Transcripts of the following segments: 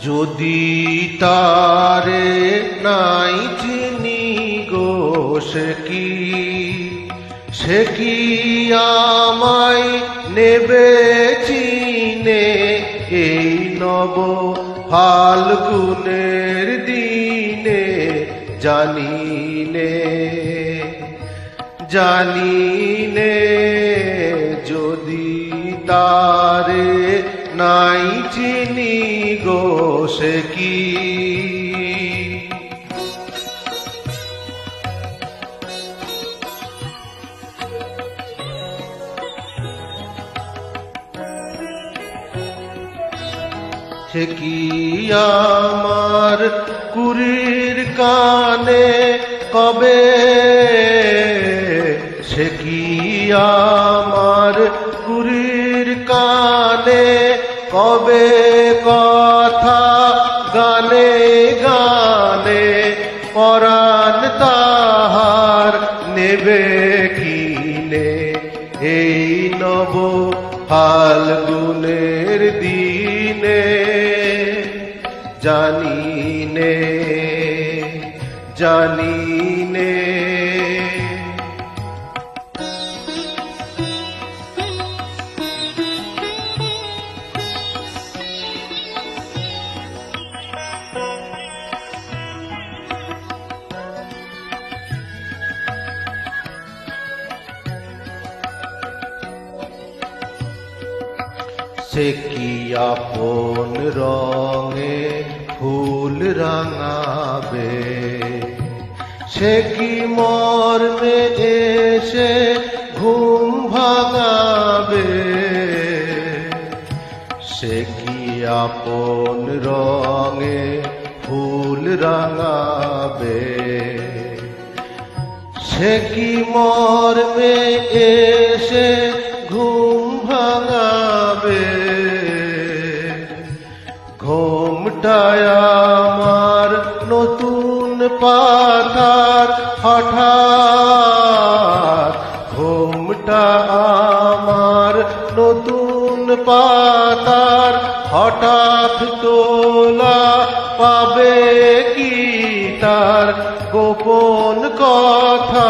যদি তারে নাই চিনি গো সে কি আমায় নেবে চিনে এই নব ফাল্গুনের দিনে জানিনে যদি তারে নাই চিনি গো সে কি আমার কুড়ির কানে কবে সে কি আমার কুড়ির কানে কবে কথা গানে গানে পরাণ তাহার নেবে কিনে এই নব ফাল্গুনের দিনে জানিনে সে কি আপন রঙে ফুল রাঙাবে সে কি মর্মে এসে ঘুম ভাঙাবে সে কি আপন রঙে ফুল রাঙাবে সে কি মর্মে এসে ঘুম ভাঙাবে ঘুমটায় আমার নতুন পাতার হঠাৎ ঘুমটা আমার নতুন পাতার হঠাৎ তোলা পাবে কি তার গোপন কথা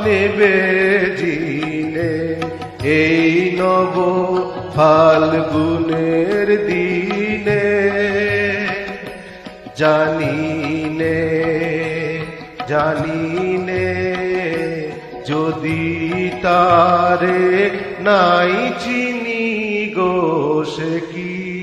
নেবে জিনে এই নব ফাল্গুনের দিনে জানিনে যদি তারে নাই চিনি গো সে কি